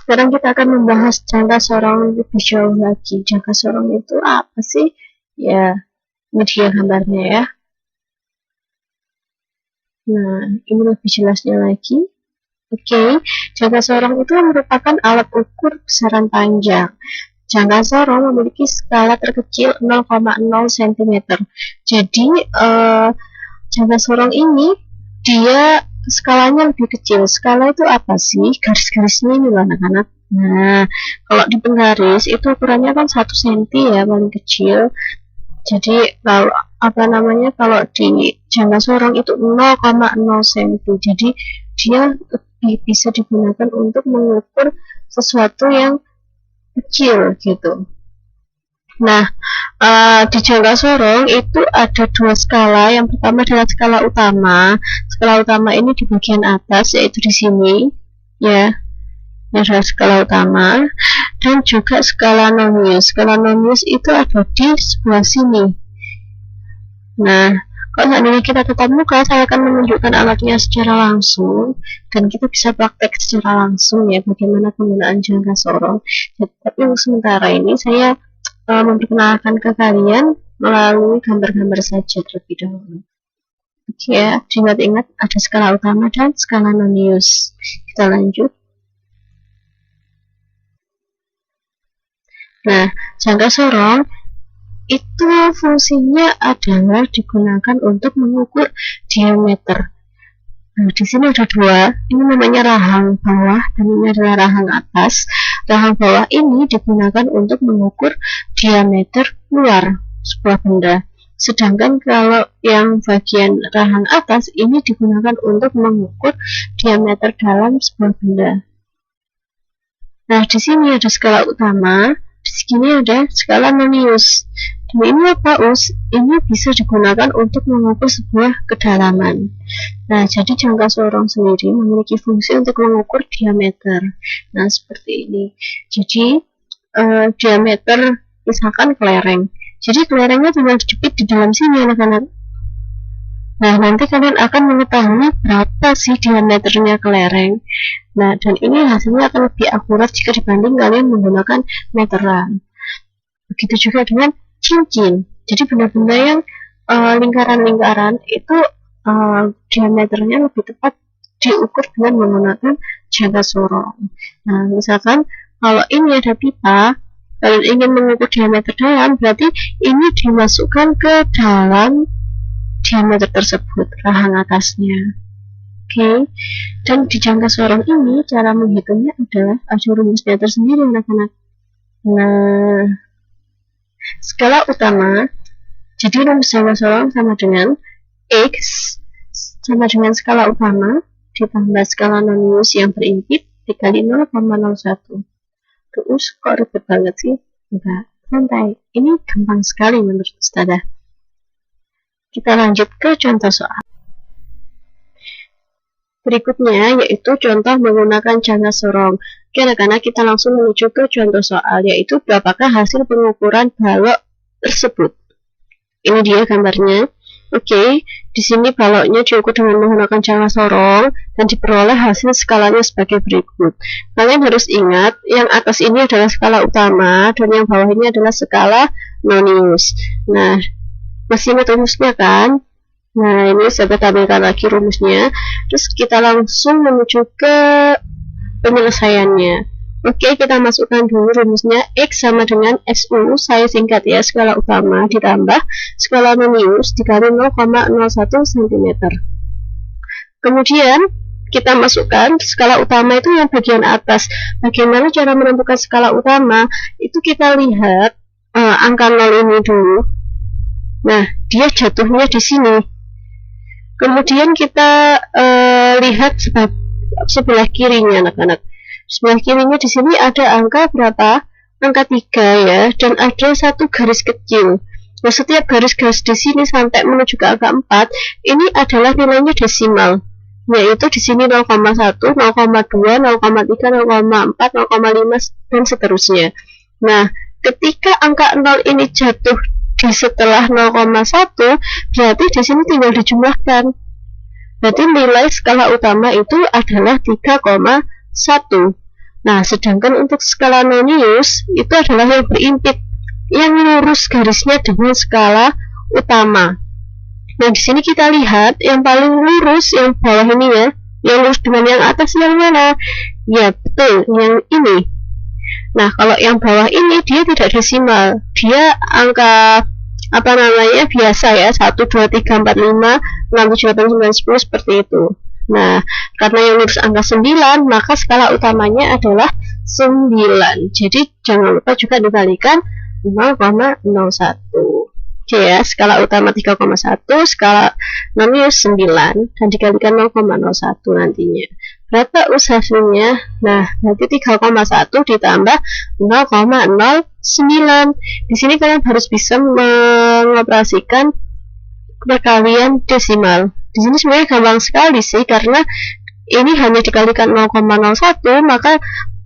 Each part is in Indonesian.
Sekarang kita akan membahas jangka sorong lebih jauh lagi. Jangka sorong itu apa sih? Ya, ini dia gambarnya ya. Nah, ini lebih jelasnya lagi. Oke, jangka sorong itu merupakan alat ukur besaran panjang. Jangka sorong memiliki skala terkecil 0,0 cm. Jadi, jangka sorong ini dia skalanya lebih kecil. Skala itu apa sih? Garis-garisnya ini loh anak-anak. Nah, kalau di penggaris itu ukurannya kan 1 cm ya, paling kecil. Jadi kalau kalau di jangka sorong itu 0,0 cm. Jadi dia bisa digunakan untuk mengukur sesuatu yang kecil gitu. Nah, di jangka sorong itu ada dua skala. Yang pertama adalah skala utama. Skala utama ini di bagian atas, yaitu di sini, ya. Ini adalah skala utama. Dan juga skala nonius. Skala nonius itu ada di sebelah sini. Nah, kalau seandainya kita tatap muka, saya akan menunjukkan alatnya secara langsung, dan kita bisa praktek secara langsung ya bagaimana penggunaan jangka sorong. Tapi untuk sementara ini saya memperkenalkan ke kalian melalui gambar-gambar saja terlebih dahulu. Oke ya, diingat-ingat ada skala utama dan skala nonius. Kita lanjut. Nah, jangka sorong itu fungsinya adalah digunakan untuk mengukur diameter. Nah, di sini ada dua. Ini namanya rahang bawah dan ini adalah rahang atas. Rahang bawah ini digunakan untuk mengukur diameter luar sebuah benda. Sedangkan kalau yang bagian rahang atas ini digunakan untuk mengukur diameter dalam sebuah benda. Nah, di sini ada skala utama, di sini ada skala nonius. Dan ini apa, Us? Ini bisa digunakan untuk mengukur sebuah kedalaman. Nah, jadi jangka sorong sendiri memiliki fungsi untuk mengukur diameter. Nah, seperti ini. Jadi, diameter misalkan kelereng. Jadi, kelerengnya tinggal dijepit di dalam sini, anak-anak. Nah, nanti kalian akan mengetahui berapa sih diameternya kelereng. Nah, dan ini hasilnya akan lebih akurat jika dibanding kalian menggunakan meteran. Begitu juga dengan cincin. Jadi benda-benda yang lingkaran-lingkaran itu diameternya lebih tepat diukur dengan menggunakan jangka sorong. Nah, misalkan kalau ini ada pipa, kalian ingin mengukur diameter dalam, berarti ini dimasukkan ke dalam diameter tersebut, rahang atasnya. Oke, dan di jangka sorong ini cara menghitungnya adalah ada rumusnya tersendiri, anak-anak. Nah, skala utama, jadi rumus jangka sorong sama dengan X sama dengan skala utama ditambah skala nonius yang berimpit dikali 0,01. Terus kok ribet banget sih? Enggak, santai. Ini gampang sekali menurut Ustazah. Kita lanjut ke contoh soal. Berikutnya yaitu contoh menggunakan jangka sorong. Oke, anak-anak, kita langsung menuju ke contoh soal, yaitu berapakah hasil pengukuran balok tersebut. Ini dia gambarnya. Oke, di sini baloknya diukur dengan menggunakan jangka sorong dan diperoleh hasil skalanya sebagai berikut. Kalian harus ingat, yang atas ini adalah skala utama dan yang bawah ini adalah skala nonius. Nah, masih ingat rumusnya kan? Nah, ini saya tampilkan lagi rumusnya. Terus kita langsung menuju ke penyelesaiannya. Oke, kita masukkan dulu rumusnya. X sama dengan SU, saya singkat ya, skala utama ditambah skala nonius dikali 0,01 cm. Kemudian kita masukkan skala utama itu yang bagian atas. Bagaimana cara menentukan skala utama? Itu kita lihat angka 0 ini dulu. Nah, dia jatuhnya di sini. Kemudian kita lihat sebelah kirinya, anak-anak. Sebelah kirinya di sini ada angka berapa? Angka 3 ya, dan ada satu garis kecil. Nah, setiap garis-garis di sini sampai menuju ke angka 4, ini adalah nilainya desimal. Yaitu di sini 0,1, 0,2, 0,3, 0,4, 0,5 dan seterusnya. Nah, ketika angka 0 ini jatuh di setelah 0,1, berarti di sini tinggal dijumlahkan. Berarti nilai skala utama itu adalah 3,1. Nah, sedangkan untuk skala nonius itu adalah yang berimpit, yang lurus garisnya dengan skala utama. Nah, di sini kita lihat yang paling lurus yang bawah ini ya, yang lurus dengan yang atas yang mana? Ya, betul, yang ini. Nah, kalau yang bawah ini dia tidak desimal, dia angka biasa ya, 1, 2, 3, 4, 5, 6, 7, 8, 9, 10 seperti itu. Nah, karena yang lurus angka 9, maka skala utamanya adalah 9. Jadi jangan lupa juga dikalikan 0,01. Oke ya, skala utama 3,1, skala nonius 9, dan dikalikan 0,01 nantinya. Berapa hasilnya? Nah, nanti 3,1 ditambah 0,09. Di sini kalian harus bisa mengoperasikan perkalian desimal. Di sini sebenarnya gampang sekali sih, karena ini hanya dikalikan 0,01, maka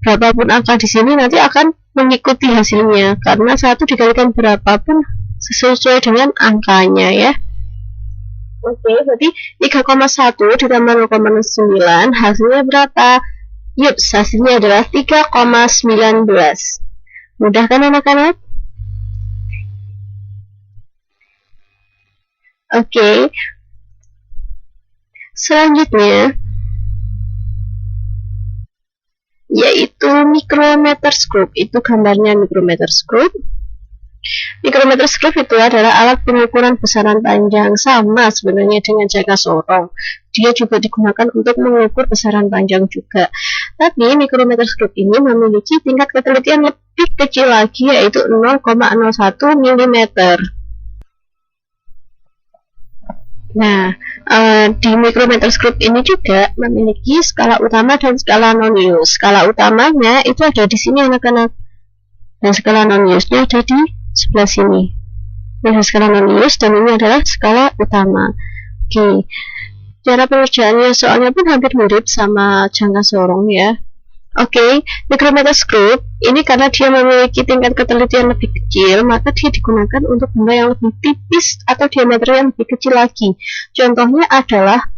berapapun angka di sini nanti akan mengikuti hasilnya, karena 1 dikalikan berapapun sesuai dengan angkanya ya. Oke, berarti 3,1 ditambah 0,9 hasilnya berapa? Yup, hasilnya adalah 3,19. Mudah kan anak-anak? Oke. Selanjutnya yaitu micrometers group. Itu gambarnya micrometers group. Micrometers group itu adalah alat pengukuran besaran panjang, sama sebenarnya dengan jangka sorong. Dia juga digunakan untuk mengukur besaran panjang juga. Tapi micrometers group ini memiliki tingkat ketelitian lebih kecil lagi, yaitu 0,01 mm. Nah, di micrometers group ini juga memiliki skala utama dan skala nonius. Skala utamanya itu ada di sini anak-anak, dan skala noniusnya ada di sebelah sini. Ini skala nonius dan ini adalah skala utama. Oke, cara pengerjaannya soalnya pun hampir mirip sama jangka sorong ya. Oke, micrometers group ini karena dia memiliki tingkat ketelitian lebih kecil, maka dia digunakan untuk benda yang lebih tipis atau diameter yang lebih kecil lagi. Contohnya adalah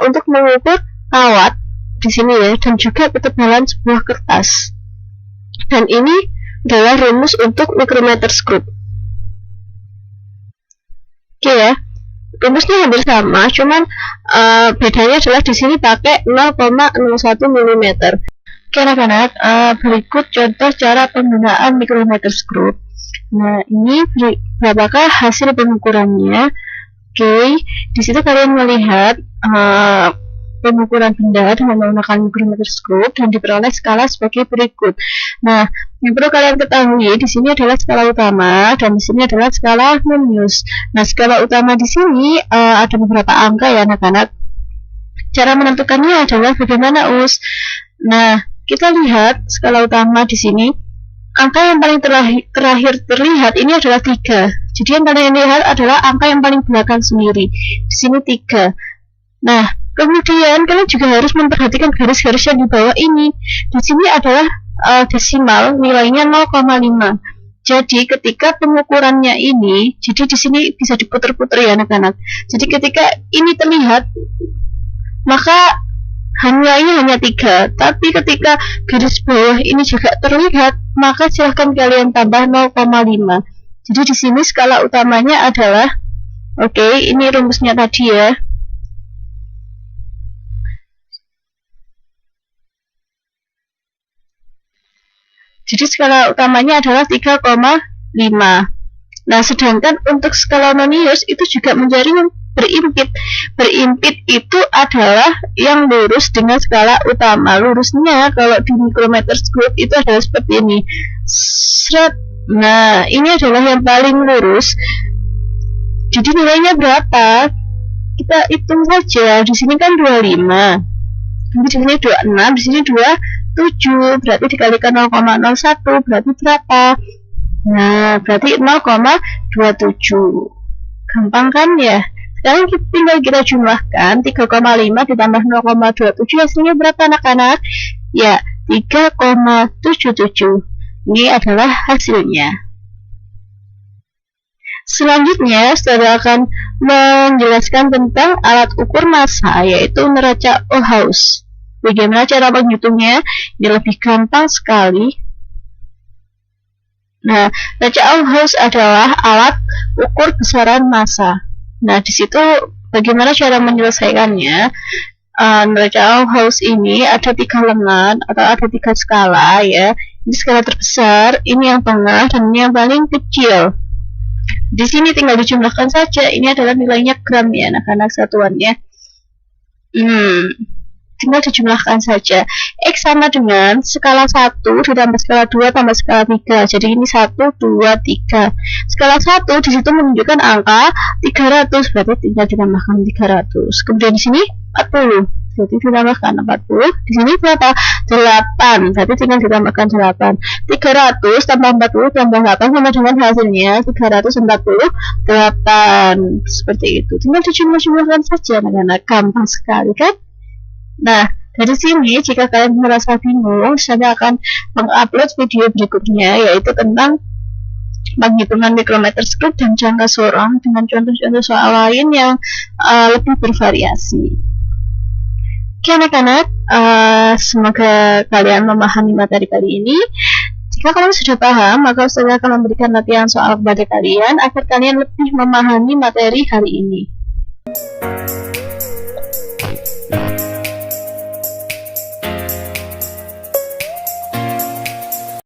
untuk mengukur kawat di sini ya, dan juga ketebalan sebuah kertas. Dan ini adalah rumus untuk micrometers group. Oke ya, rumusnya hampir sama, cuman bedanya adalah di sini pakai 0,01 mm. Oke anak-anak, berikut contoh cara penggunaan micrometers group. Nah, ini berapakah hasil pengukurannya? Oke, di situ kalian melihat pengukuran benda dengan menggunakan micrometers group dan diperoleh skala sebagai berikut. Nah, yang perlu kalian ketahui di sini adalah skala utama dan di sini adalah skala nonius. Nah, skala utama di sini ada beberapa angka ya anak-anak. Cara menentukannya adalah bagaimana us? Nah, kita lihat skala utama di sini. Angka yang paling terakhir terlihat ini adalah 3. Jadi yang kalian lihat adalah angka yang paling belakang sendiri. Di sini 3. Nah, kemudian kalian juga harus memperhatikan garis-garis yang di bawah ini. Di sini adalah desimal, nilainya 0,5. Jadi ketika pengukurannya ini, jadi di sini bisa diputar-putar ya anak-anak. Jadi ketika ini terlihat, maka nilainya hanya 3. Tapi ketika garis bawah ini juga terlihat, maka silahkan kalian tambah 0,5. Jadi di sini skala utamanya adalah, oke, ini rumusnya tadi ya. Jadi skala utamanya adalah 3,5. Nah, sedangkan untuk skala nonius itu juga menjadi berimpit. Berimpit itu adalah yang lurus dengan skala utama. Lurusnya kalau di micrometers group itu adalah seperti ini. Nah, ini adalah yang paling lurus. Jadi nilainya berapa? Kita hitung saja. Di sini kan 25. Di sini 26, di sini 27. Berarti dikalikan 0,01 berarti berapa? Nah, berarti 0,27. Gampang kan ya? Sekarang tinggal kita jumlahkan 3,5 ditambah 0,27 hasilnya berapa anak-anak? Ya, 3,77. Ini adalah hasilnya. Selanjutnya, saudara akan menjelaskan tentang alat ukur massa, yaitu neraca Ohaus. Bagaimana cara menghitungnya? Ini lebih gampang sekali. Nah, Rachel House adalah alat ukur besaran massa. Nah, di situ bagaimana cara menyelesaikannya? Rachel House ini ada 3 lengan atau ada 3 skala ya. Ini skala terbesar, ini yang tengah, dan ini yang paling kecil. Di sini tinggal dijumlahkan saja. Ini adalah nilainya gram ya, anak-anak satuannya. Tinggal dijumlahkan saja. X sama dengan skala 1 ditambah skala 2 tambah skala 3. Jadi ini 1, 2, 3. Skala 1 di situ menunjukkan angka 300, berarti tinggal ditambahkan 300. Kemudian di sini 40. Jadi ditambahkan 40. Di sini berapa? 8. Berarti tinggal ditambahkan 8. 300 tambah 40 tambah 8 sama dengan hasilnya 348. Seperti itu. Tinggal dijumlah-jumlahkan saja, anak-anak. Gampang sekali kan? Nah, dari sini jika kalian merasa bingung, saya akan mengupload video berikutnya, yaitu tentang penghitungan mikrometer square dan jangka sorong dengan contoh-contoh soal lain yang lebih bervariasi. Oke anak-anak, semoga kalian memahami materi kali ini. Jika kalian sudah paham, maka saya akan memberikan latihan soal kepada kalian agar kalian lebih memahami materi hari ini.